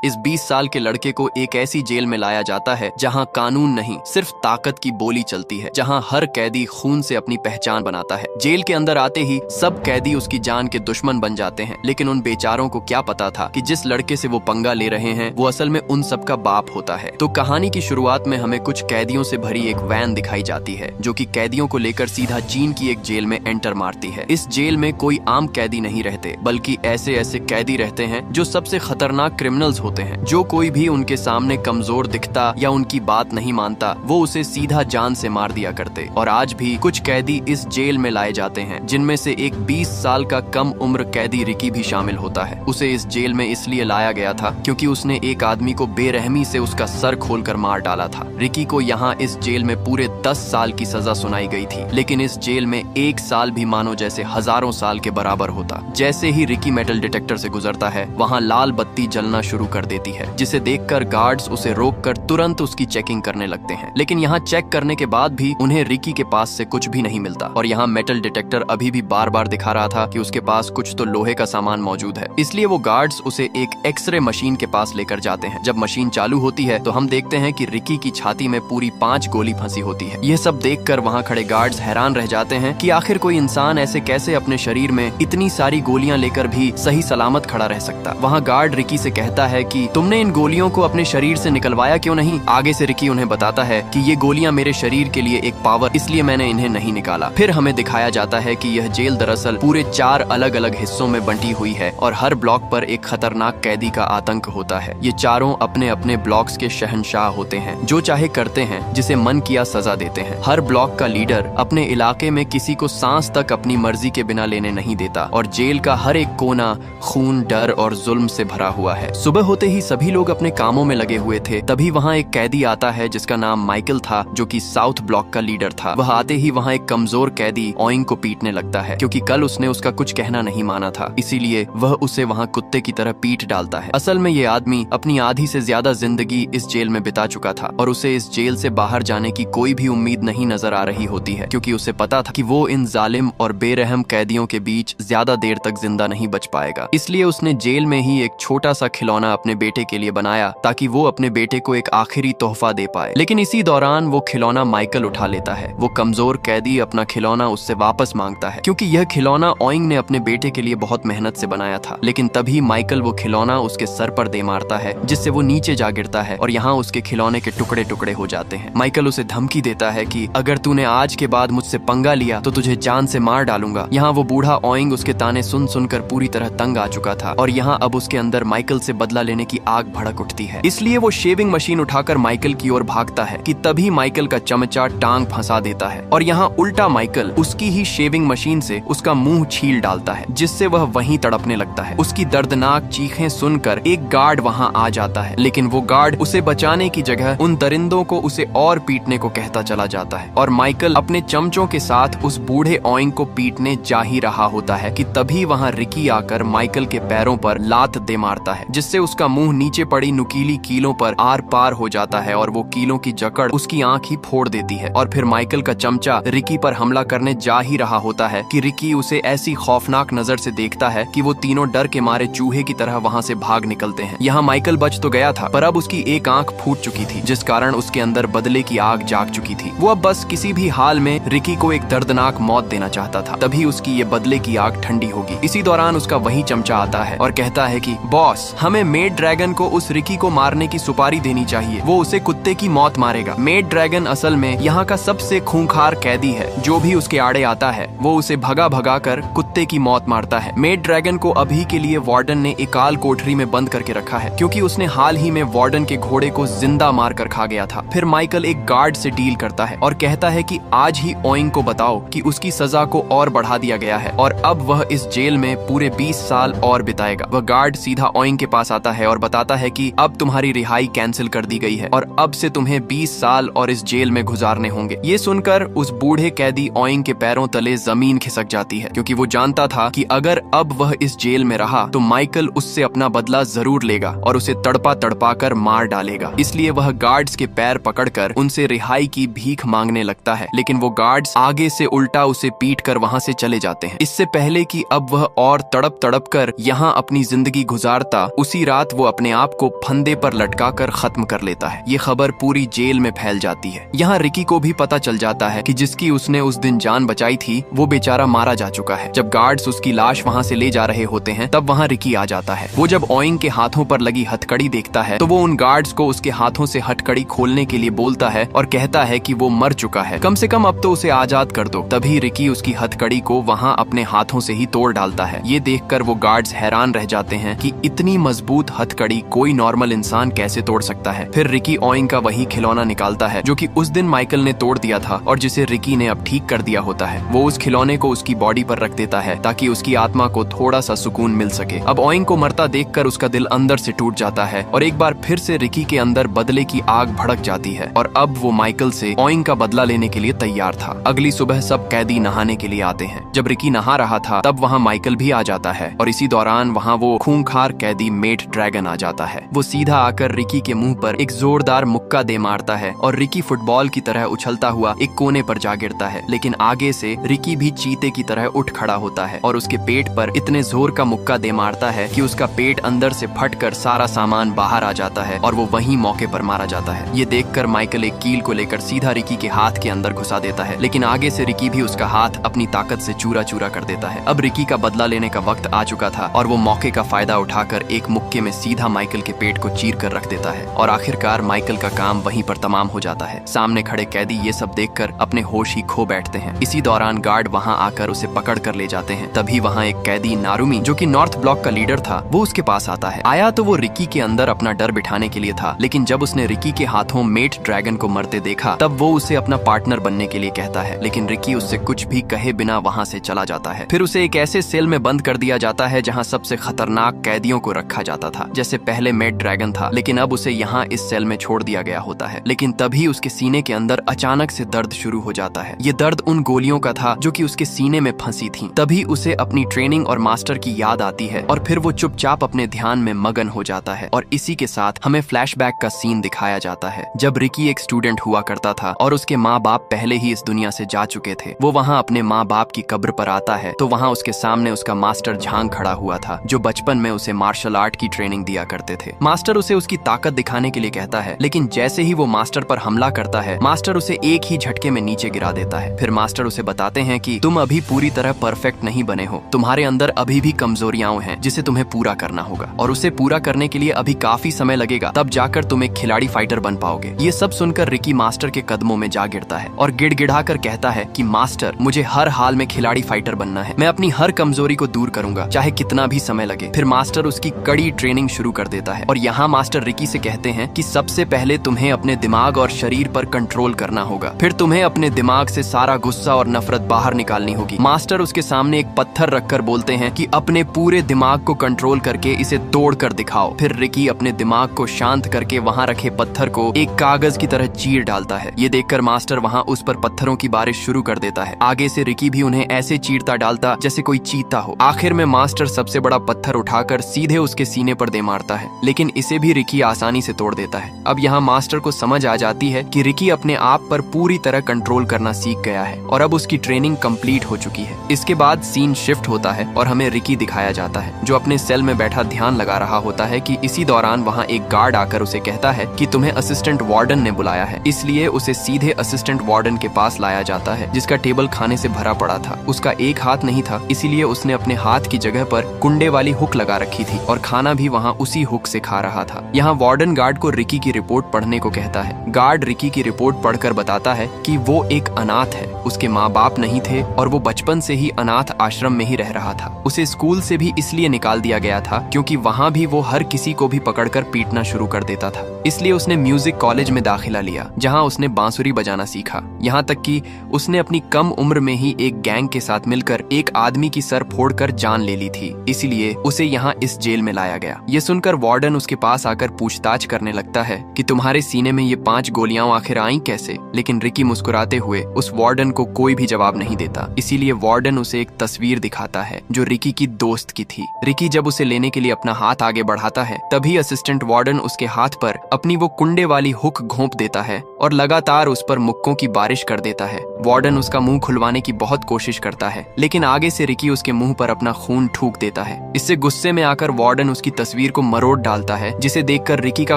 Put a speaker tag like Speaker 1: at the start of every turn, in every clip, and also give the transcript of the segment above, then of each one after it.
Speaker 1: इस 20 साल के लड़के को एक ऐसी जेल में लाया जाता है जहाँ कानून नहीं, सिर्फ ताकत की बोली चलती है, जहाँ हर कैदी खून से अपनी पहचान बनाता है। जेल के अंदर आते ही सब कैदी उसकी जान के दुश्मन बन जाते हैं, लेकिन उन बेचारों को क्या पता था कि जिस लड़के से वो पंगा ले रहे हैं वो असल में उन सब का बाप होता है। तो कहानी की शुरुआत में हमें कुछ कैदियों से भरी एक वैन दिखाई जाती है जो कि कैदियों को लेकर सीधा चीन की एक जेल में एंटर मारती है। इस जेल में कोई आम कैदी नहीं रहते, बल्कि ऐसे ऐसे कैदी रहते हैं जो सबसे खतरनाक क्रिमिनल्स होते हैं। जो कोई भी उनके सामने कमजोर दिखता या उनकी बात नहीं मानता वो उसे सीधा जान से मार दिया करते। और आज भी कुछ कैदी इस जेल में लाए जाते हैं, जिनमें से एक 20 साल का कम उम्र कैदी रिकी भी शामिल होता है। उसे इस जेल में इसलिए लाया गया था क्योंकि उसने एक आदमी को बेरहमी से उसका सर खोलकर मार डाला था। रिकी को यहाँ इस जेल में पूरे 10 साल की सजा सुनाई गई थी, लेकिन इस जेल में 1 साल भी मानो जैसे हजारों साल के बराबर होता। जैसे ही रिकी मेटल डिटेक्टर से गुजरता है वहाँ लाल बत्ती जलना शुरू कर देती है, जिसे देखकर गार्ड्स उसे रोककर तुरंत उसकी चेकिंग करने लगते हैं। लेकिन यहाँ चेक करने के बाद भी उन्हें रिकी के पास से कुछ भी नहीं मिलता और यहाँ मेटल डिटेक्टर अभी भी बार बार दिखा रहा था कि उसके पास कुछ तो लोहे का सामान मौजूद है। इसलिए वो गार्ड्स उसे एक एक्सरे मशीन के पास लेकर जाते हैं। जब मशीन चालू होती है तो हम देखते हैं कि रिकी की छाती में पूरी 5 गोली फंसी होती है। यह सब देखकर वहाँ खड़े गार्ड्स हैरान रह जाते हैं कि आखिर कोई इंसान ऐसे कैसे अपने शरीर में इतनी सारी गोलियां लेकर भी सही सलामत खड़ा रह सकता। वहाँ गार्ड रिकी से कहता है कि तुमने इन गोलियों को अपने शरीर से निकलवाया क्यों नहीं। आगे से रिकी उन्हें बताता है कि ये गोलियां मेरे शरीर के लिए एक पावर, इसलिए मैंने इन्हें नहीं निकाला। फिर हमें दिखाया जाता है कि यह जेल दरअसल पूरे 4 अलग अलग हिस्सों में बंटी हुई है और हर ब्लॉक पर एक खतरनाक कैदी का आतंक होता है। ये चारों अपने अपने ब्लॉक्स के शहंशाह होते हैं, जो चाहे करते हैं, जिसे मन किया सजा देते हैं। हर ब्लॉक का लीडर अपने इलाके में किसी को सांस तक अपनी मर्जी के बिना लेने नहीं देता और जेल का हर एक कोना खून, डर और जुल्म से भरा हुआ है। सुबह होते ही सभी लोग अपने कामों में लगे हुए थे, तभी वहाँ एक कैदी आता है जिसका नाम माइकल था, जो कि साउथ ब्लॉक का लीडर था। वह आते ही वहाँ एक कमजोर कैदी ओइंग को पीटने लगता है, क्योंकि कल उसने उसका कुछ कहना नहीं माना था, इसीलिए वह उसे वहाँ कुत्ते की तरह पीट डालता है। असल में ये आदमी अपनी आधी से ज्यादा जिंदगी इस जेल में बिता चुका था और उसे इस जेल से बाहर जाने की कोई भी उम्मीद नहीं नजर आ रही होती है, क्योंकि उसे पता था कि वो इन जालिम और बेरहम कैदियों के बीच ज्यादा देर तक जिंदा नहीं बच पाएगा। इसलिए उसने जेल में ही एक छोटा सा खिलौना अपने बेटे के लिए बनाया ताकि वो अपने बेटे को एक आखिरी तोहफा दे पाए। लेकिन इसी दौरान वो खिलौना माइकल उठा लेता है। वो कमजोर कैदी अपना खिलौना उससे वापस मांगता है, क्योंकि यह खिलौना ओइंग ने अपने बेटे के लिए बहुत मेहनत से बनाया था। लेकिन तभी माइकल वो खिलौना उसके सर पर दे मारता है, जिससे वो नीचे जा गिरता है और यहाँ उसके खिलौने के टुकड़े टुकड़े हो जाते हैं। माइकल उसे धमकी देता है कि अगर तूने आज के बाद मुझसे पंगा लिया तो तुझे जान से मार डालूंगा। यहाँ वो बूढ़ा ओइंग उसके ताने सुन सुनकर पूरी तरह तंग आ चुका था और यहाँ अब उसके अंदर माइकल से बदला लेने की आग भड़क उठती है। इसलिए वो शेविंग मशीन उठाकर माइकल की ओर भागता है कि तभी माइकल का चमचा टांग फंसा देता है और यहाँ उल्टा माइकल उसकी ही शेविंग मशीन से उसका मुंह छील डालता है, जिससे वह वहीं तड़पने लगता है। उसकी दर्दनाक चीखें सुनकर एक गार्ड वहाँ आ जाता है, लेकिन वो गार्ड उसे बचाने की जगह उन दरिंदों को उसे और पीटने को कहता चला जाता है और माइकल अपने चमचों के साथ उस बूढ़े ओइंग को पीटने जा ही रहा होता है कि तभी वहाँ रिकी आकर माइकल के पैरों पर लात दे मारता है, जिससे उसका मुंह नीचे पड़ी नुकीली कीलों पर आर पार हो जाता है और वो कीलों की जकड़ उसकी आंख ही फोड़ देती है। और फिर माइकल का चमचा रिकी पर हमला करने जा ही रहा होता है कि रिकी उसे ऐसी खौफनाक नजर से देखता है कि वो तीनों डर के मारे चूहे की तरह वहाँ से भाग निकलते हैं। यहाँ माइकल बच तो गया था, पर अब उसकी एक आंख फूट चुकी थी, जिस कारण उसके अंदर बदले की आग जाग चुकी थी। वो अब बस किसी भी हाल में रिकी को एक दर्दनाक मौत देना चाहता था, तभी उसकी ये बदले की आग ठंडी होगी। इसी दौरान उसका वही चमचा आता है और कहता है कि बॉस, हमें मेड ड्रैगन को उस रिकी को मारने की सुपारी देनी चाहिए, वो उसे कुत्ते की मौत मारेगा। मेड ड्रैगन असल में यहाँ का सबसे खूंखार कैदी है, जो भी उसके आड़े आता है वो उसे भगा भगा कर कुत्ते की मौत मारता है। मेड ड्रैगन को अभी के लिए वार्डन ने एकाल कोठरी में बंद करके रखा है, क्योंकि उसने हाल ही में वार्डन के घोड़े को जिंदा मार कर खा गया था। फिर माइकल एक गार्ड से डील करता है और कहता है कि आज ही ओइंग को बताओ कि उसकी सजा को और बढ़ा दिया गया है और अब वह इस जेल में पूरे 20 साल और बिताएगा। वह गार्ड सीधा ओइंग के पास आता है और बताता है कि अब तुम्हारी रिहाई कैंसिल कर दी गई है और अब से तुम्हें 20 साल और इस जेल में गुजारने होंगे। ये सुनकर उस बूढ़े कैदी ओइंग के पैरों तले जमीन खिसक जाती है, क्योंकि वो जानता था कि अगर अब वह इस जेल में रहा तो माइकल उससे अपना बदला जरूर लेगा और उसे तड़पा तड़पा कर मार डालेगा। इसलिए वह गार्ड्स के पैर पकड़कर उनसे रिहाई की भीख मांगने लगता है, लेकिन वो गार्ड्स आगे से उल्टा उसे पीट कर वहाँ से चले जाते हैं। इससे पहले कि अब वह और तड़प तड़प कर यहाँ अपनी जिंदगी गुजारता, उसी रात रात वो अपने आप को फंदे पर लटकाकर खत्म कर लेता है। ये खबर पूरी जेल में फैल जाती है। यहाँ रिकी को भी पता चल जाता है कि जिसकी उसने उस दिन जान बचाई थी वो बेचारा मारा जा चुका है। जब गार्ड्स उसकी लाश वहाँ से ले जा रहे होते हैं तब वहाँ रिकी आ जाता है। वो जब ओइंग के हाथों पर लगी हथकड़ी देखता है तो वो उन गार्ड्स को उसके हाथों से हथकड़ी खोलने के लिए बोलता है और कहता है कि वो मर चुका है, कम से कम अब तो उसे आजाद कर दो। तभी रिकी उसकी हथकड़ी को वहाँ अपने हाथों से ही तोड़ डालता है। ये देखकर वो गार्ड्स हैरान रह जाते हैं कि इतनी मजबूत हथकड़ी कोई नॉर्मल इंसान कैसे तोड़ सकता है। फिर रिकी ओइंग का वही खिलौना निकालता है जो कि उस दिन माइकल ने तोड़ दिया था और जिसे रिकी ने अब ठीक कर दिया होता है। वो उस खिलौने को उसकी बॉडी पर रख देता है ताकि उसकी आत्मा को थोड़ा सा सुकून मिल सके। अब ओइंग को मरता देखकर उसका दिल अंदर से टूट जाता है और एक बार फिर से रिकी के अंदर बदले की आग भड़क जाती है और अब वो माइकल से ओइंग का बदला लेने के लिए तैयार था। अगली सुबह सब कैदी नहाने के लिए आते हैं। जब रिकी नहा रहा था तब वहाँ माइकल भी आ जाता है और इसी दौरान वहाँ वो खूंखार कैदी मेट ड्रैगन आ जाता है। वो सीधा आकर रिकी के मुंह पर एक जोरदार मुक्का दे मारता है और रिकी फुटबॉल की तरह उछलता हुआ एक कोने पर जा गिरता है। लेकिन आगे से रिकी भी चीते की तरह उठ खड़ा होता है और उसके पेट पर इतने जोर का मुक्का दे मारता है कि उसका पेट अंदर से फटकर सारा सामान बाहर आ जाता है और वो वहीं मौके पर मारा जाता है। ये देखकर माइकल एक कील को लेकर सीधा रिकी के हाथ के अंदर घुसा देता है, लेकिन आगे से रिकी भी उसका हाथ अपनी ताकत से चूरा चूरा कर देता है। अब रिकी का बदला लेने का वक्त आ चुका था और वो मौके का फायदा उठाकर एक मुक्के में सीधा माइकल के पेट को चीर कर रख देता है और आखिरकार माइकल का काम वहीं पर तमाम हो जाता है। सामने खड़े कैदी ये सब देखकर अपने होश ही खो बैठते हैं। इसी दौरान गार्ड वहाँ आकर उसे पकड़ कर ले जाते हैं। तभी वहाँ एक कैदी नारुमी जो कि नॉर्थ ब्लॉक का लीडर था वो उसके पास आता है। आया तो वो रिकी के अंदर अपना डर बिठाने के लिए था, लेकिन जब उसने रिकी के हाथों मेट ड्रैगन को मरते देखा तब वो उसे अपना पार्टनर बनने के लिए कहता है, लेकिन रिकी उससे कुछ भी कहे बिना वहाँ से चला जाता है। फिर उसे एक ऐसे सेल में बंद कर दिया जाता है जहाँ सबसे खतरनाक कैदियों को रखा जाता था। जैसे पहले मेट ड्रैगन था, लेकिन अब उसे यहाँ इस सेल में छोड़ दिया गया होता है। लेकिन तभी उसके सीने के अंदर अचानक से दर्द शुरू हो जाता है। ये दर्द उन गोलियों का था जो कि उसके सीने में फंसी थी। तभी उसे अपनी ट्रेनिंग और मास्टर की याद आती है और फिर वो चुपचाप अपने ध्यान में मगन हो जाता है और इसी के साथ हमें फ्लैशबैक का सीन दिखाया जाता है जब रिकी एक स्टूडेंट हुआ करता था और उसके माँ बाप पहले ही इस दुनिया से जा चुके थे। वो वहाँ अपने माँ बाप की कब्र पर आता है तो वहाँ उसके सामने उसका मास्टर झांग खड़ा हुआ था जो बचपन में उसे मार्शल आर्ट की ट्रेनिंग दिया करते थे। मास्टर उसे उसकी ताकत दिखाने के लिए कहता है, लेकिन जैसे ही वो मास्टर पर हमला करता है मास्टर उसे एक ही झटके में नीचे गिरा देता है। फिर मास्टर उसे बताते हैं कि तुम अभी पूरी तरह परफेक्ट नहीं बने हो, तुम्हारे अंदर अभी भी कमजोरियां हैं जिसे तुम्हें पूरा करना होगा और उसे पूरा करने के लिए अभी काफी समय लगेगा, तब जाकर तुम एक खिलाड़ी फाइटर बन पाओगे। ये सब सुनकर रिकी मास्टर के कदमों में जा गिरता है और गिड़गिड़ा कर कहता है कि मास्टर, मुझे हर हाल में खिलाड़ी फाइटर बनना है, मैं अपनी हर कमजोरी को दूर करूंगा चाहे कितना भी समय लगे। फिर मास्टर उसकी कड़ी ट्रेनिंग शुरू कर देता है और यहाँ मास्टर रिकी से कहते हैं कि सबसे पहले तुम्हें अपने दिमाग और शरीर पर कंट्रोल करना होगा, फिर तुम्हें अपने दिमाग से सारा गुस्सा और नफरत बाहर निकालनी होगी। मास्टर उसके सामने एक पत्थर रखकर बोलते हैं कि अपने पूरे दिमाग को कंट्रोल करके इसे तोड़ कर दिखाओ। फिर रिकी अपने दिमाग को शांत करके वहाँ रखे पत्थर को एक कागज की तरह चीर डालता है। ये देखकर मास्टर वहाँ उस पर पत्थरों की बारिश शुरू कर देता है। आगे से रिकी भी उन्हें ऐसे चीरता डालता जैसे कोई चीता हो। आखिर में मास्टर सबसे बड़ा पत्थर उठाकर सीधे उसके सीने पर दे मारता है, लेकिन इसे भी रिकी आसानी से तोड़ देता है। अब यहाँ मास्टर को समझ आ जाती है कि रिकी अपने आप पर पूरी तरह कंट्रोल करना सीख गया है और अब उसकी ट्रेनिंग कंप्लीट हो चुकी है। इसके बाद सीन शिफ्ट होता है और हमें रिकी दिखाया जाता है जो अपने सेल में बैठा ध्यान लगा रहा होता है कि इसी दौरान वहाँ एक गार्ड आकर उसे कहता है कि तुम्हें असिस्टेंट वार्डन ने बुलाया है। इसलिए उसे सीधे असिस्टेंट वार्डन के पास लाया जाता है जिसका टेबल खाने से भरा पड़ा था। उसका एक हाथ नहीं था, इसीलिए उसने अपने हाथ की जगह पर कुंडे वाली हुक लगा रखी थी और खाना भी वहाँ उसी हुक से खा रहा था। यहाँ वार्डन गार्ड को रिकी की रिपोर्ट पढ़ने को कहता है। गार्ड रिकी की रिपोर्ट पढ़कर बताता है कि वो एक अनाथ है, उसके माँ बाप नहीं थे और वो बचपन से ही अनाथ आश्रम में ही रह रहा था। उसे स्कूल से भी इसलिए निकाल दिया गया था क्योंकि वहाँ भी वो हर किसी को भी पकड़कर पीटना शुरू कर देता था। इसलिए उसने म्यूजिक कॉलेज में दाखिला लिया जहाँ उसने बांसुरी बजाना सीखा। यहाँ तक कि उसने अपनी कम उम्र में ही एक गैंग के साथ मिलकर एक आदमी की सर फोड़कर जान ले ली थी, इसलिए उसे यहाँ इस जेल में लाया गया। ये सुनकर वार्डन उसके पास आकर पूछताछ करने लगता है कि तुम्हारे सीने में ये 5 गोलियां आखिर आई कैसे। लेकिन रिकी मुस्कुराते हुए उस वार्डन को कोई भी जवाब नहीं देता। इसीलिए वार्डन उसे एक तस्वीर दिखाता है जो रिकी की दोस्त की थी। रिकी जब उसे लेने के लिए अपना हाथ आगे बढ़ाता है तभी असिस्टेंट वार्डन उसके हाथ पर अपनी वो कुंडे वाली हुक घोंप देता है और लगातार उस पर मुक्कों की बारिश कर देता है। वार्डन उसका मुंह खुलवाने की बहुत कोशिश करता है, लेकिन आगे से रिकी उसके मुंह पर अपना खून थूक देता है। इससे गुस्से में आकर वार्डन उसकी तस्वीर तस्वीर को मरोड़ डालता है, जिसे देखकर रिकी का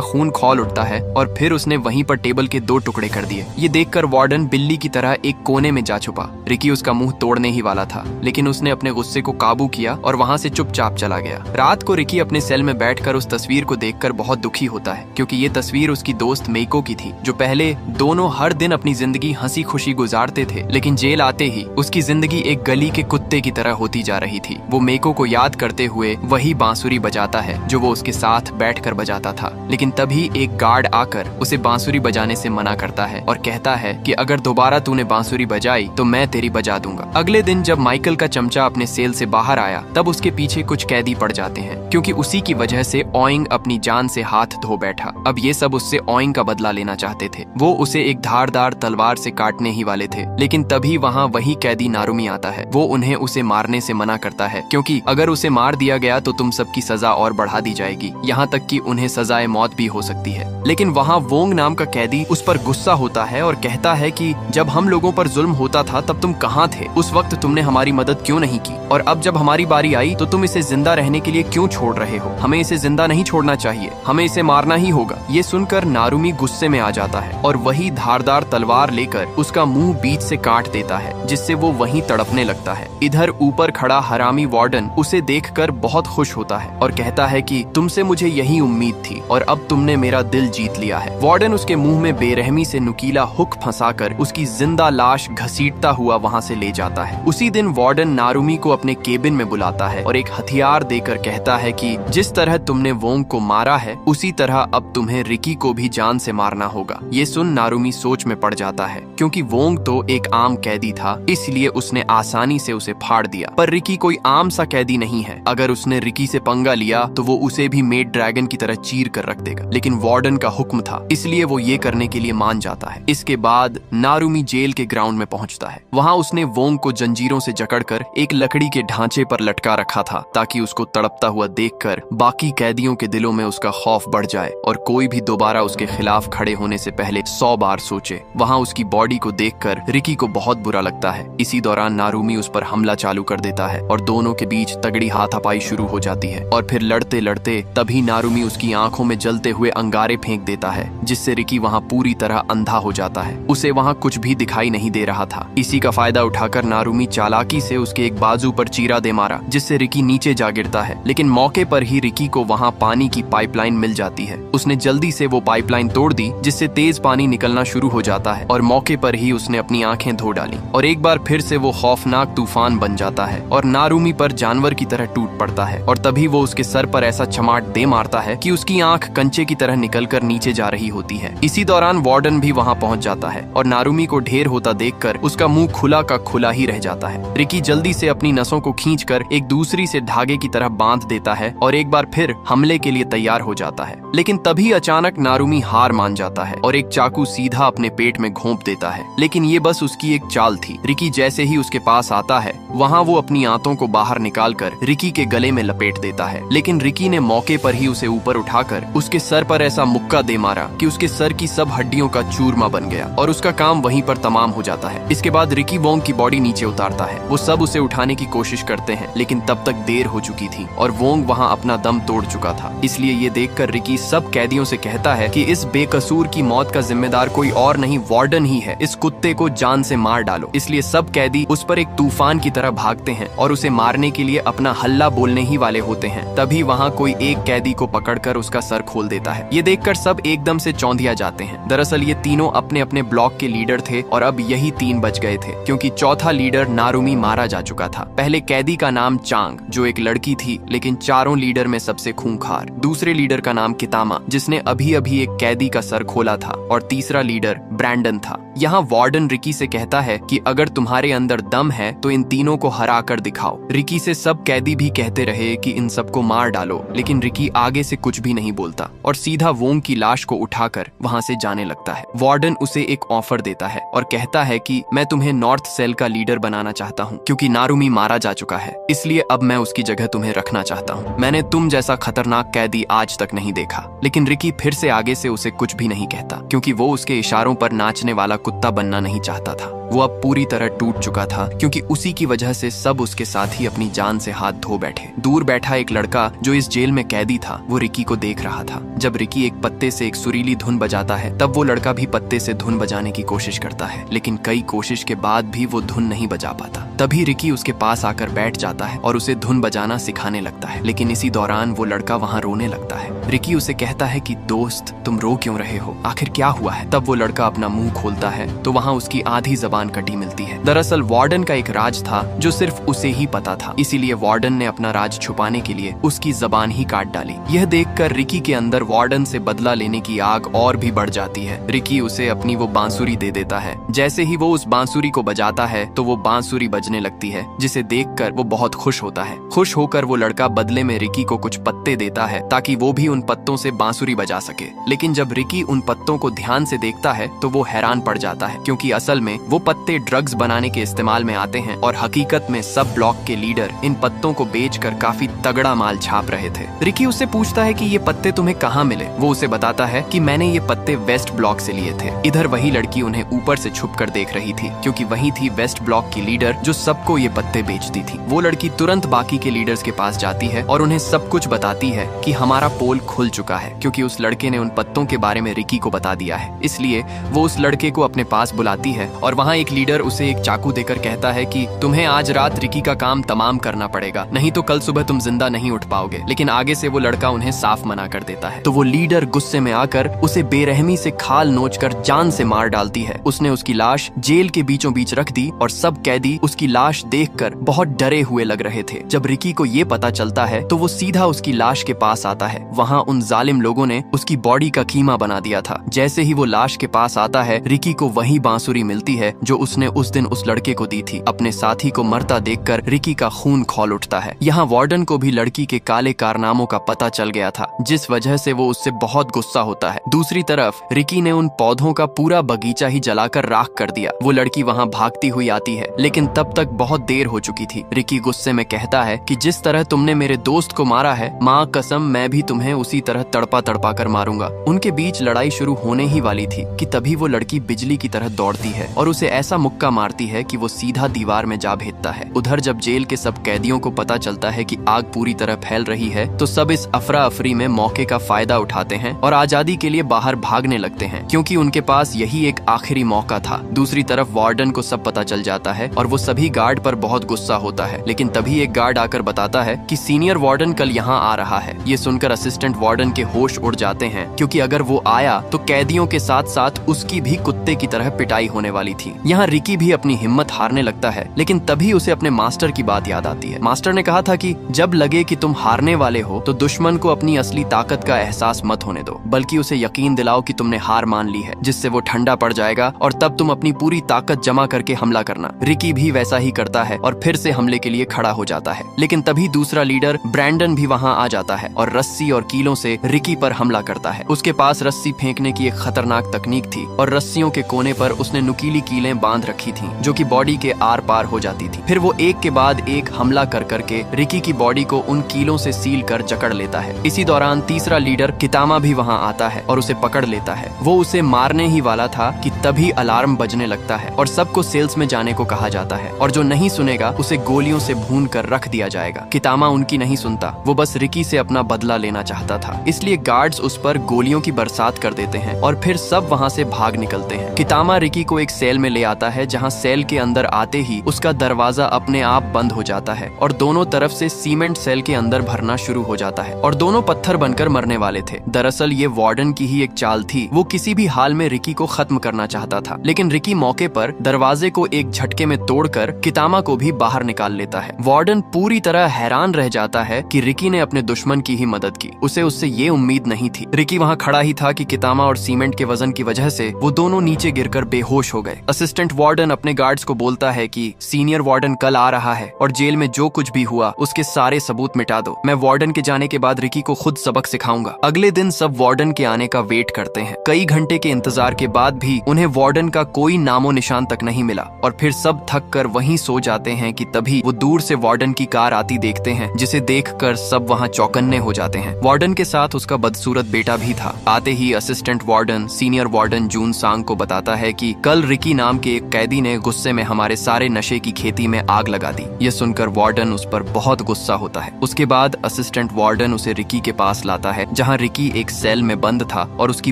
Speaker 1: खून खौल उठता है और फिर उसने वहीं पर टेबल के 2 टुकड़े कर दिए। ये देखकर वार्डन बिल्ली की तरह एक कोने में जा छुपा। रिकी उसका मुंह तोड़ने ही वाला था, लेकिन उसने अपने गुस्से को काबू किया और वहाँ से चुपचाप चला गया। रात को रिकी अपने सेल में बैठकर उस तस्वीर को देखकर बहुत दुखी होता है, क्योंकि ये तस्वीर उसकी दोस्त मेको की थी, जो पहले दोनों हर दिन अपनी जिंदगी हंसी खुशी गुजारते थे, लेकिन जेल आते ही उसकी जिंदगी एक गली के कुत्ते की तरह होती जा रही थी। वो मेको को याद करते हुए वही बांसुरी बजाता है जो वो उसके साथ बैठकर बजाता था, लेकिन तभी एक गार्ड आकर उसे बांसुरी बजाने से मना करता है और कहता है कि अगर दोबारा तूने बांसुरी बजाई तो मैं तेरी बजा दूंगा। अगले दिन जब माइकल का चमचा अपने सेल से बाहर आया, तब उसके पीछे कुछ कैदी पड़ जाते हैं, क्योंकि उसी की वजह से ओइंग अपनी जान से हाथ धो बैठा। अब ये सब उससे ओइंग का बदला लेना चाहते थे। वो उसे एक धारदार तलवार से काटने ही वाले थे, लेकिन तभी वहाँ वही कैदी नारुमी आता है। वो उन्हें उसे मारने से मना करता है, क्योंकि अगर उसे मार दिया गया तो तुम सबकी सजा और बढ़ा दी जाएगी, यहाँ तक कि उन्हें सजाए मौत भी हो सकती है। लेकिन वहाँ वोंग नाम का कैदी उस पर गुस्सा होता है और कहता है कि जब हम लोगों पर जुल्म होता था तब तुम कहाँ थे? उस वक्त तुमने हमारी मदद क्यों नहीं की? और अब जब हमारी बारी आई तो तुम इसे जिंदा रहने के लिए क्यों छोड़ रहे हो? हमें इसे जिंदा नहीं छोड़ना चाहिए, हमें इसे मारना ही होगा। ये सुनकर नारुमी गुस्से में आ जाता है और वही धारदार तलवार लेकर उसका मुंह बीच से काट देता है, जिससे वो वहीं तड़पने लगता है। इधर ऊपर खड़ा हरामी वार्डन उसे देखकर बहुत खुश होता है और कहता है कि तुमसे मुझे यही उम्मीद थी और अब तुमने मेरा दिल जीत लिया है। वार्डन उसके मुंह में बेरहमी से नुकीला हुक फंसाकर उसकी जिंदा लाश घसीटता हुआ वहाँ से ले जाता है। उसी दिन वार्डन नारुमी को अपने केबिन में बुलाता है और एक हथियार देकर कहता है कि जिस तरह तुमने वोंग को मारा है, उसी तरह अब तुम्हें रिकी को भी जान से मारना होगा। ये सुन नारुमी सोच में पड़ जाता है, क्योंकि वोंग तो एक आम कैदी था, इसलिए उसने आसानी से उसे फाड़ दिया। पर रिकी कोई आम सा कैदी नहीं है। अगर उसने रिकी से पंगा लिया तो वो उसे भी मेड ड्रैगन की तरह चीर कर रख देगा। लेकिन वार्डन का हुक्म था, इसलिए वो ये करने के लिए मान जाता है। इसके बाद नारुमी जेल के ग्राउंड में पहुंचता है। वहाँ उसने वोंग को जंजीरों से जकड़कर एक लकड़ी के ढांचे पर लटका रखा था, ताकि उसको तड़पता हुआ देखकर बाकी कैदियों के दिलों में उसका खौफ बढ़ जाए और कोई भी दोबारा उसके खिलाफ खड़े होने से पहले 100 बार सोचे। वहाँ उसकी बॉडी को देखकर रिकी को बहुत बुरा लगता है। इसी दौरान नारुमी उस पर हमला चालू कर देता है और दोनों के बीच तगड़ी हाथापाई शुरू हो जाती है। और फिर लड़ते लड़ते तभी नारुमी उसकी आंखों में जलते हुए अंगारे फेंक देता है, जिससे रिकी वहाँ पूरी तरह अंधा हो जाता है। उसे वहाँ कुछ भी दिखाई नहीं दे रहा था। इसी का फायदा उठाकर नारुमी चालाकी से उसके एक बाजू पर चीरा दे मारा, जिससे रिकी नीचे जा गिरता है। लेकिन मौके पर ही रिकी को वहाँ पानी की पाइपलाइन मिल जाती है। उसने जल्दी से वो पाइपलाइन तोड़ दी, जिससे तेज पानी निकलना शुरू हो जाता है और मौके पर ही उसने अपनी आंखें धो डाली और एक बार फिर से वो खौफनाक तूफान बन जाता है और नारुमी पर जानवर की तरह टूट पड़ता है। और तभी वो उसके सर पर ऐसा चमाट दे मारता है कि उसकी आंख कंचे की तरह निकलकर नीचे जा रही होती है। इसी दौरान वार्डन भी वहाँ पहुँच जाता है और नारुमी को ढेर होता देखकर उसका मुंह खुला का खुला ही रह जाता है। रिकी जल्दी से अपनी नसों को खींचकर एक दूसरी से धागे की तरह बांध देता है और एक बार फिर हमले के लिए तैयार हो जाता है। लेकिन तभी अचानक नारुमी हार मान जाता है और एक चाकू सीधा अपने पेट में घोंप देता है। लेकिन ये बस उसकी एक चाल थी। रिकी जैसे ही उसके पास आता है, वहाँ वो अपनी आंतों को बाहर निकालकर रिकी के गले में लपेट देता है। लेकिन रिकी ने मौके पर ही उसे ऊपर उठाकर उसके सर पर ऐसा मुक्का दे मारा कि उसके सर की सब हड्डियों का चूरमा बन गया और उसका काम वहीं पर तमाम हो जाता है। इसके बाद रिकी वोंग की बॉडी नीचे उतारता है। वो सब उसे उठाने की कोशिश करते हैं, लेकिन तब तक देर हो चुकी थी और वोंग वहाँ अपना दम तोड़ चुका था। इसलिए ये देखकर रिकी सब कैदियों से कहता है कि इस बेकसूर की मौत का जिम्मेदार कोई और नहीं, वार्डन ही है। इस कुत्ते को जान से मार डालो। इसलिए सब कैदी उस पर एक तूफान की तरह भागते हैं और उसे मारने के लिए अपना हल्ला बोलने ही वाले होते हैं। तभी वहाँ कोई एक कैदी को पकड़कर उसका सर खोल देता है। ये देखकर सब एकदम से चौंधिया जाते हैं। दरअसल ये तीनों अपने अपने ब्लॉक के लीडर थे और अब यही 3 बच गए थे, क्योंकि चौथा लीडर नारुमी मारा जा चुका था। पहले कैदी का नाम चांग, जो एक लड़की थी, लेकिन चारों लीडर में सबसे खूंखार। दूसरे लीडर का नाम कितामा, जिसने अभी अभी एक कैदी का सर खोला था, और तीसरा लीडर ब्रैंडन था। यहाँ वार्डन रिकी से कहता है कि अगर तुम्हारे अंदर दम है तो इन तीनों को हरा कर दिखाओ। रिकी से सब कैदी भी कहते रहे कि इन सबको मार डालो, लेकिन रिकी आगे से कुछ भी नहीं बोलता और सीधा वोंग की लाश को उठाकर वहाँ से जाने लगता है। वार्डन उसे एक ऑफर देता है और कहता है कि मैं तुम्हें नॉर्थ सेल का लीडर बनाना चाहता हूँ, क्योंकि नारुमी मारा जा चुका है, इसलिए अब मैं उसकी जगह तुम्हें रखना चाहता हूँ। मैंने तुम जैसा खतरनाक कैदी आज तक नहीं देखा। लेकिन रिकी फिर से आगे से उसे कुछ भी नहीं कहता, क्योंकि वो उसके इशारों पर नाचने वाला कुत्ता बनना नहीं चाहता था। वो अब पूरी तरह टूट चुका था, क्योंकि उसी की वजह से सब उसके साथ ही अपनी जान से हाथ धो बैठे। दूर बैठा एक लड़का जो इस जेल में कैदी था, वो रिकी को देख रहा था। जब रिकी एक पत्ते से एक सुरीली धुन बजाता है, तब वो लड़का भी पत्ते से धुन बजाने की कोशिश करता है, लेकिन कई कोशिश के बाद भी वो धुन नहीं बजा पाता। तभी रिकी उसके पास आकर बैठ जाता है और उसे धुन बजाना सिखाने लगता है, लेकिन इसी दौरान वो लड़का वहाँ रोने लगता है। रिकी उसे कहता है कि दोस्त, तुम रो क्यों रहे हो, आखिर क्या हुआ है? तब वो लड़का अपना मुंह खोलता है तो वहाँ उसकी आधी जबान कटी मिलती है। दरअसल वार्डन का एक राज था जो सिर्फ उसे ही पता था, इसीलिए वार्डन ने अपना राज छुपाने के लिए उसकी जबान ही काट डाली। यह देखकर रिकी के अंदर वार्डन से बदला लेने की आग और भी बढ़ जाती है। रिकी उसे अपनी वो बांसुरी दे देता है। जैसे ही वो उस बांसुरी को बजाता है तो वो बांसुरी बजने लगती है, जिसे देखकर वो बहुत खुश होता है। खुश होकर वो लड़का बदले में रिकी को कुछ पत्ते देता है ताकि वो भी उन पत्तों से बांसुरी बजा सके। लेकिन जब रिकी उन पत्तों को ध्यान से देखता है तो वो हैरान पड़ जाता है, क्योंकि असल में वो पत्ते ड्रग्स बनाने के इस्तेमाल में आते हैं और हकीकत में सब ब्लॉक के लीडर इन पत्तों को बेचकर काफी तगड़ा माल छाप रहे थे। रिकी उससे पूछता है कि ये पत्ते तुम्हें कहाँ मिले? वो उसे बताता है कि मैंने ये पत्ते वेस्ट ब्लॉक से लिए थे। इधर वही लड़की उन्हें ऊपर से छुपकर देख रही थी, क्योंकि वही थी वेस्ट ब्लॉक की लीडर जो सबको ये पत्ते बेचती थी। वो लड़की तुरंत बाकी के लीडर्स के पास जाती है और उन्हें सब कुछ बताती है कि हमारा पोल खुल चुका है, क्योंकि उस लड़के ने उन पत्तों के बारे में रिकी को बता दिया है। इसलिए वो उस लड़के को अपने पास बुलाती है और वहाँ एक लीडर उसे एक चाकू देकर कहता है कि तुम्हें आज रात रिकी का काम तमाम करना पड़ेगा, नहीं तो कल सुबह तुम जिंदा नहीं उठ पाओगे। लेकिन आगे से वो लड़का उन्हें साफ मना कर देता है। तो वो लीडर गुस्से में आकर उसे बेरहमी से खाल नोचकर जान से मार डालती है। उसने उसकी लाश जेल के बीचों बीच रख दी और सब कैदी उसकी लाश देखकर बहुत डरे हुए लग रहे थे। जब रिकी को ये पता चलता है तो वो सीधा उसकी लाश के पास आता है। वहाँ उन जालिम लोगों ने उसकी बॉडी का कीमा बना दिया था। जैसे ही वो लाश के पास आता है, रिकी को वही बांसुरी मिलती है जो उसने उस दिन उस लड़के को दी थी। अपने साथी को मरता देखकर रिकी का खून खौल उठता है। यहाँ वार्डन को भी लड़की के काले कारनामों का पता चल गया था, जिस वजह से वो उससे बहुत गुस्सा होता है। दूसरी तरफ रिकी ने उन पौधों का पूरा बगीचा ही जलाकर राख कर दिया। वो लड़की वहाँ भागती हुई आती है, लेकिन तब तक बहुत देर हो चुकी थी। रिकी गुस्से में कहता है कि जिस तरह तुमने मेरे दोस्त को मारा है, माँ कसम मैं भी तुम्हें उसी तरह तड़पा तड़पा कर मारूंगा। उनके बीच लड़ाई शुरू होने ही वाली थी कि तभी वो लड़की बिजली की तरह दौड़ती है और उसे ऐसा मुक्का मारती है कि वो सीधा दीवार में जा भेजता है। उधर जब जेल के सब कैदियों को पता चलता है कि आग पूरी तरह फैल रही है, तो सब इस अफरा अफरी में मौके का फायदा उठाते हैं और आजादी के लिए बाहर भागने लगते हैं, क्योंकि उनके पास यही एक आखिरी मौका था। दूसरी तरफ वार्डन को सब पता चल जाता है और वो सभी गार्ड पर बहुत गुस्सा होता है। लेकिन तभी एक गार्ड आकर बताता है कि सीनियर वार्डन कल यहाँ आ रहा है। ये सुनकर असिस्टेंट वार्डन के होश उड़ जाते हैं, क्योंकि अगर वो आया तो कैदियों के साथ साथ उसकी भी कुत्ते की तरह पिटाई होने वाली थी। यहाँ रिकी भी अपनी हिम्मत हारने लगता है, लेकिन तभी उसे अपने मास्टर की बात याद आती है। मास्टर ने कहा था कि जब लगे कि तुम हारने वाले हो तो दुश्मन को अपनी असली ताकत का एहसास मत होने दो, बल्कि उसे यकीन दिलाओ कि तुमने हार मान ली है, जिससे वो ठंडा पड़ जाएगा और तब तुम अपनी पूरी ताकत जमा करके हमला करना। रिकी भी वैसा ही करता है और फिर से हमले के लिए खड़ा हो जाता है। लेकिन तभी दूसरा लीडर ब्रैंडन भी वहाँ आ जाता है और रस्सी और कीलों से रिकी पर हमला करता है। उसके पास रस्सी फेंकने की एक खतरनाक तकनीक थी और रस्सियों के कोने पर उसने नुकीली कीलें बांध रखी थी, जो कि बॉडी के आर पार हो जाती थी। फिर वो एक के बाद एक हमला कर करके रिकी की बॉडी को उन कीलों से सील कर जकड़ लेता है। इसी दौरान तीसरा लीडर कितामा भी वहाँ आता है और उसे पकड़ लेता है। वो उसे मारने ही वाला था कि तभी अलार्म बजने लगता है और सबको सेल्स में जाने को कहा जाता है, और जो नहीं सुनेगा उसे गोलियों से भून कर रख दिया जाएगा। कितामा उनकी नहीं सुनता, वो बस रिकी से अपना बदला लेना चाहता था। इसलिए गार्ड्स उस पर गोलियों की बरसात कर देते हैं और फिर सब वहाँ से भाग निकलते हैं। कितामा रिकी को एक सेल में ले आता है, जहाँ सेल के अंदर आते ही उसका दरवाजा अपने आप बंद हो जाता है और दोनों तरफ से सीमेंट सेल के अंदर भरना शुरू हो जाता है और दोनों पत्थर बनकर मरने वाले थे। दरअसल ये वार्डन की ही एक चाल थी। वो किसी भी हाल में रिकी को खत्म करना चाहता था, लेकिन रिकी मौके पर दरवाजे को एक झटके में तोड़कर कितामा को भी बाहर निकाल लेता है। वार्डन पूरी तरह हैरान रह जाता है कि रिकी ने अपने दुश्मन की ही मदद की। उसे उससे ये उम्मीद नहीं थी। रिकी वहाँ खड़ा ही था कि कितामा और सीमेंट के वजन की वजह से वो दोनों नीचे गिरकर बेहोश हो गए। असिस्टेंट वार्डन अपने गार्ड्स को बोलता है कि सीनियर वार्डन कल आ रहा है और जेल में जो कुछ भी हुआ उसके सारे सबूत मिटा दो। मैं वार्डन के जाने के बाद रिकी को खुद सबक सिखाऊंगा। अगले दिन सब वार्डन के आने का वेट करते हैं। कई घंटे के इंतजार के बाद भी उन्हें वार्डन का कोई नामो निशान तक नहीं मिला और फिर सब थक कर वहीं सो जाते हैं कि तभी वो दूर से वार्डन की कार आती देखते हैं, जिसे देखकर सब वहाँ चौकन्ने हो जाते हैं। वार्डन के साथ उसका बदसूरत बेटा भी था। आते ही असिस्टेंट वार्डन सीनियर वार्डन जून सांग को बताता है कि कल रिकी नाम नाम के एक कैदी ने गुस्से में हमारे सारे नशे की खेती में आग लगा दी। ये सुनकर वार्डन उस पर बहुत गुस्सा होता है। उसके बाद असिस्टेंट वार्डन उसे रिकी के पास लाता है, जहाँ रिकी एक सेल में बंद था और उसकी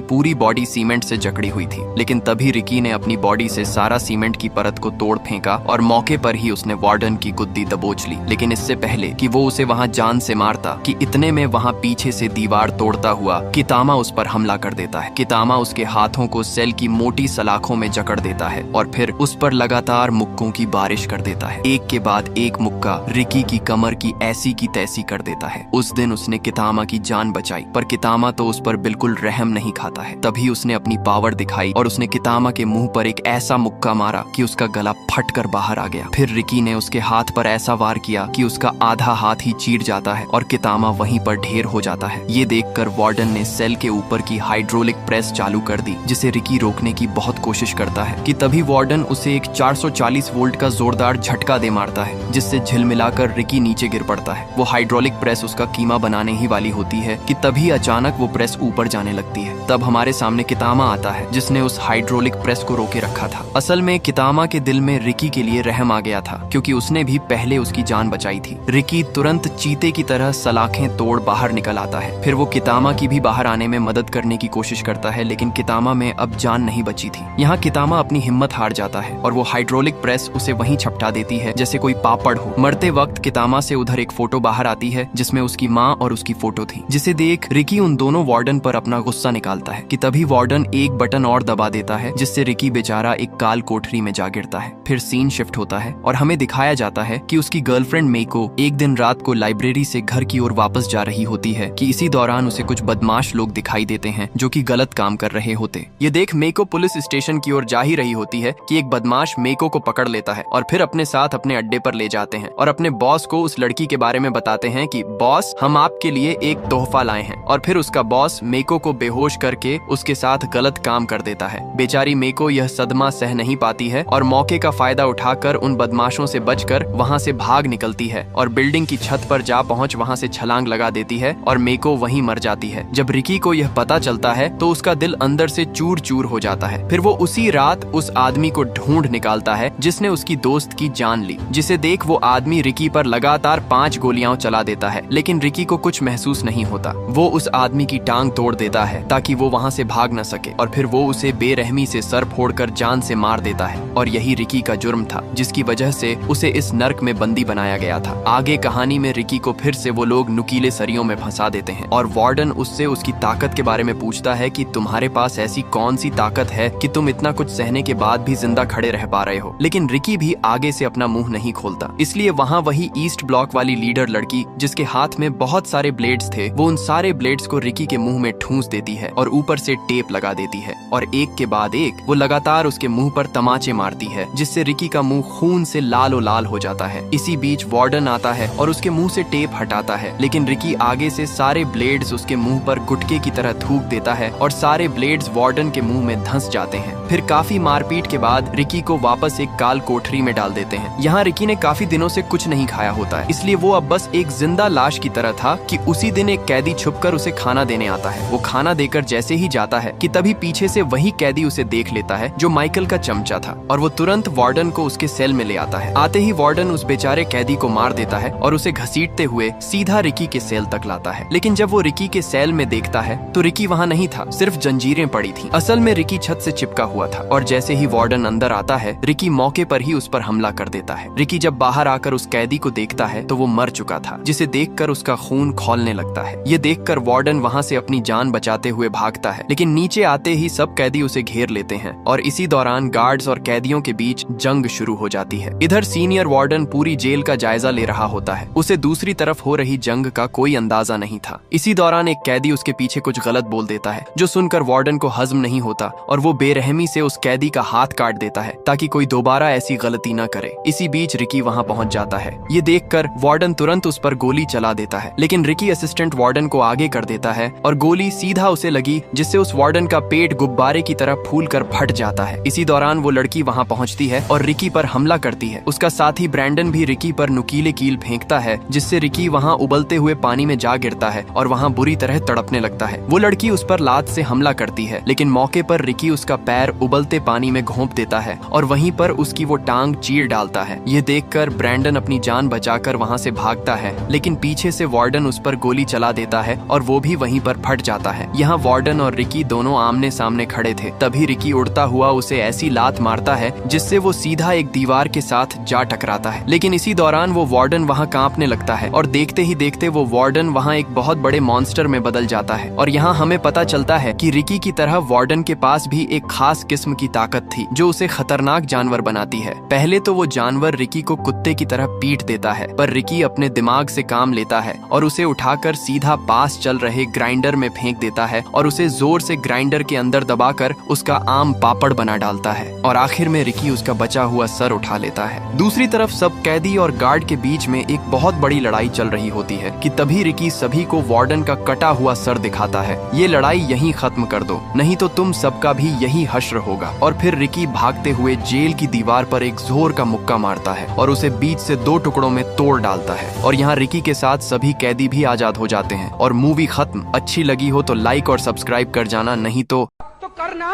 Speaker 1: पूरी बॉडी सीमेंट से जकड़ी हुई थी। लेकिन तभी रिकी ने अपनी बॉडी से सारा सीमेंट की परत को तोड़ फेंका और मौके पर ही उसने वार्डन की गुद्दी दबोच ली। लेकिन इससे पहले कि वो उसे वहाँ जान से मारता कि इतने में वहाँ पीछे से दीवार तोड़ता हुआ कितामा उस पर हमला कर देता है। कितामा उसके हाथों को सेल की मोटी सलाखों में जकड़ देता है और फिर उस पर लगातार मुक्कों की बारिश कर देता है। एक के बाद एक मुक्का रिकी की कमर की ऐसी की तैसी कर देता है। उस दिन उसने कितामा की जान बचाई, पर कितामा तो उस पर बिल्कुल रहम नहीं खाता है। तभी उसने अपनी पावर दिखाई और उसने कितामा के मुंह पर एक ऐसा मुक्का मारा कि उसका गला फट कर बाहर आ गया। फिर रिकी ने उसके हाथ पर ऐसा वार किया कि उसका आधा हाथ ही चीर जाता है और कितामा वहीं पर ढेर हो जाता है। ये देखकर वार्डन ने सेल के ऊपर की हाइड्रोलिक प्रेस चालू कर दी, जिसे रिकी रोकने की बहुत कोशिश करता है कि तभी वार्डन उसे एक 440 वोल्ट का जोरदार झटका दे मारता है, जिससे झिलमिलाकर रिकी नीचे गिर पड़ता है। वो हाइड्रोलिक प्रेस उसका कीमा बनाने ही वाली होती है कि तभी अचानक वो प्रेस ऊपर जाने लगती है। तब हमारे सामने कितामा आता है, जिसने उस हाइड्रोलिक प्रेस को रोके रखा था। असल में कितामा के दिल में रिकी के लिए रहम आ गया था, क्योंकि उसने भी पहले उसकी जान बचाई थी। रिकी तुरंत चीते की तरह सलाखें तोड़ बाहर निकल आता है। फिर वो कितामा की भी बाहर आने में मदद करने की कोशिश करता है, लेकिन कितामा में अब जान नहीं बची थी। यहाँ कितामा अपनी हिम्मत हार जाता है और वो हाइड्रोलिक प्रेस उसे वहीं छपटा देती है जैसे कोई पापड़ हो। मरते वक्त कितामा से उधर एक फोटो बाहर आती है, जिसमें उसकी माँ और उसकी फोटो थी, जिसे देख रिकी उन दोनों वार्डन पर अपना गुस्सा निकालता है कि तभी वार्डन एक बटन और दबा देता है, जिससे रिकी बेचारा एक काल कोठरी में जा गिरता है। फिर सीन शिफ्ट होता है और हमें दिखाया जाता है कि उसकी गर्लफ्रेंड मेको एक दिन रात को लाइब्रेरी से घर की ओर वापस जा रही होती है कि इसी दौरान उसे कुछ बदमाश लोग दिखाई देते हैं जो कि गलत काम कर रहे होते। ये देख मेको पुलिस स्टेशन की ओर जा ही रही होती है कि एक बदमाश मेको को पकड़ लेता है और फिर अपने साथ अपने अड्डे पर ले जाते हैं और अपने बॉस को उस लड़की के बारे में बताते हैं कि बॉस, हम आपके लिए एक तोहफा लाए हैं। और फिर उसका बॉस मेको को बेहोश करके उसके साथ गलत काम कर देता है। बेचारी मेको यह सदमा सह नहीं पाती है और मौके का फायदा उठाकर उन बदमाशों से बचकर वहां से भाग निकलती है और बिल्डिंग की छत पर जा पहुंच वहां से छलांग लगा देती है और मेको वहीं मर जाती है। जब रिकी को यह पता चलता है तो उसका दिल अंदर से चूर चूर हो जाता है। फिर वो उसी रात उस आदमी को ढूंढ निकालता है जिसने उसकी दोस्त की जान ली, जिसे देख वो आदमी रिकी पर लगातार 5 गोलियां चला देता है, लेकिन रिकी को कुछ महसूस नहीं होता। वो उस आदमी की टांग तोड़ देता है ताकि वो वहां से भाग न सके और फिर वो उसे बेरहमी से सर फोड़कर जान से मार देता है। और यही रिकी का जुर्म था, जिसकी वजह से उसे इस नर्क में बंदी बनाया गया था। आगे कहानी में रिकी को फिर से वो लोग नुकीले सरियों में फंसा देते हैं और वार्डन उससे उसकी ताकत के बारे में पूछता है कि तुम्हारे पास ऐसी कौन सी ताकत है कि तुम इतना कुछ सहने के बाद भी जिंदा खड़े रह पा रहे हो। लेकिन रिकी भी आगे से अपना मुंह नहीं खोलता। इसलिए वहाँ वही ईस्ट ब्लॉक वाली लीडर लड़की, जिसके हाथ में बहुत सारे ब्लेड्स थे, वो उन सारे ब्लेड्स को रिकी के मुंह में ठूंस देती है और ऊपर से टेप लगा देती है और एक के बाद एक वो लगातार उसके मुंह पर तमाचे मारती है, जिससे रिकी का मुंह खून से लाल लाल हो जाता है। इसी बीच वार्डन आता है और उसके मुंह से टेप हटाता है, लेकिन रिकी आगे से सारे ब्लेड्स उसके मुंह पर गुटके की तरह थूक देता है और सारे ब्लेड्स वार्डन के मुंह में धंस जाते हैं। फिर काफी मारपीट के बाद रिकी को वापस एक काल कोठरी में डाल देते हैं। यहाँ रिकी ने काफी दिनों से कुछ नहीं खाया होता है, इसलिए वो अब बस एक जिंदा लाश की तरह था कि उसी दिन एक कैदी छुपकर उसे खाना देने आता है। वो खाना देकर जैसे ही जाता है कि तभी पीछे से वही कैदी उसे देख लेता है जो माइकल का चमचा था और वो तुरंत वार्डन को उसके सेल में ले आता है। आते ही वार्डन उस बेचारे कैदी को मार देता है और उसे घसीटते हुए सीधा रिकी के सेल तक लाता है। लेकिन जब वो रिकी के सेल में देखता है तो रिकी वहाँ नहीं था, सिर्फ जंजीरें पड़ी थी। असल में रिकी छत से चिपका हुआ था और जैसे ही वार्डन अंदर आता है, रिकी मौके पर ही उस पर हमला कर देता है। रिकी जब बाहर आकर उस कैदी को देखता है तो वो मर चुका था, जिसे देखकर उसका खून खौलने लगता है। ये देखकर वार्डन वहाँ से अपनी जान बचाते हुए भागता है, लेकिन नीचे आते ही सब कैदी उसे घेर लेते हैं और इसी दौरान गार्ड्स और कैदियों के बीच जंग शुरू हो जाती है। इधर सीनियर वार्डन पूरी जेल का जायजा ले रहा होता है। उसे दूसरी तरफ हो रही जंग का कोई अंदाजा नहीं था। इसी दौरान एक कैदी उसके पीछे कुछ गलत बोल देता है, जो सुनकर वार्डन को हजम नहीं होता और वो बेरहमी से उस कैदी का हाथ काट देता है ताकि कोई दोबारा ऐसी गलती न करे। इसी बीच रिकी वहाँ पहुँच जाता है। ये देखकर वार्डन तुरंत उस पर गोली चला देता है, लेकिन रिकी असिस्टेंट वार्डन को आगे कर देता है और गोली सीधा उसे लगी, जिससे उस वार्डन का पेट गुब्बारे की तरह फूल कर फट जाता है। इसी दौरान वो लड़की वहाँ पहुँचती है और रिकी पर हमला करती है। उसका साथी ब्रैंडन भी रिकी पर नुकीले कील फेंकता है, जिससे रिकी वहाँ उबलते हुए पानी में जा गिरता है और वहाँ बुरी तरह तड़पने लगता है। वो लड़की उस पर लात से हमला करती है, लेकिन मौके पर रिकी उसका पैर उबलते पानी में घोंप देता है और वहीं पर उसकी वो टांग चीर डालता है। ये देखकर ब्रैंडन अपनी जान बचाकर वहाँ से भागता है, लेकिन पीछे से वार्डन उस पर गोली चला देता है और वो भी वहीं पर फट जाता है। यहाँ वार्डन और रिकी दोनों आमने सामने खड़े थे। तभी रिकी उड़ता हुआ उसे ऐसी लात मारता है जिससे वो सीधा एक दीवार के साथ जा टकराता है। लेकिन इसी दौरान वो वार्डन वहाँ कांपने लगता है और देखते ही देखते वो वार्डन वहाँ एक बहुत बड़े मॉन्स्टर में बदल जाता है। और यहाँ हमें पता चलता है कि रिकी की तरह वार्डन के पास भी एक खास किस्म की ताकत थी जो उसे खतरनाक जानवर बनाती है। पहले तो वो जानवर रिकी को कुत्ते की तरह पीट देता है, पर रिकी अपने दिमाग से काम लेता है और उसे उठाकर सीधा पास चल रहे ग्राइंडर में फेंक देता है और उसे जोर से ग्राइंडर के अंदर दबाकर उसका आम पापड़ बना डालता है और आखिर में रिकी उसका बचा हुआ सर उठा लेता है। दूसरी तरफ सब कैदी और गार्ड के बीच में एक बहुत बड़ी लड़ाई चल रही होती है कि तभी रिकी सभी को वार्डन का कटा हुआ सर दिखाता है। ये लड़ाई यहीं खत्म कर दो, नहीं तो तुम सबका भी यही हश्र होगा। और फिर रिकी भागते हुए जेल की दीवार पर एक जोर का मुक्का मारता है और उसे बीच से 2 टुकड़ों में तोड़ डालता है। और यहाँ रिकी के साथ सभी कैदी भी आजाद हो जाते हैं और मूवी खत्म। अच्छी लगी हो तो लाइक और सब्सक्राइब कर जाना, नहीं तो
Speaker 2: करना।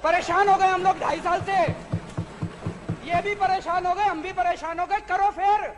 Speaker 2: परेशान हो गए हम लोग 2.5 साल से, ये भी परेशान हो गए, हम भी परेशान हो गए, करो फिर।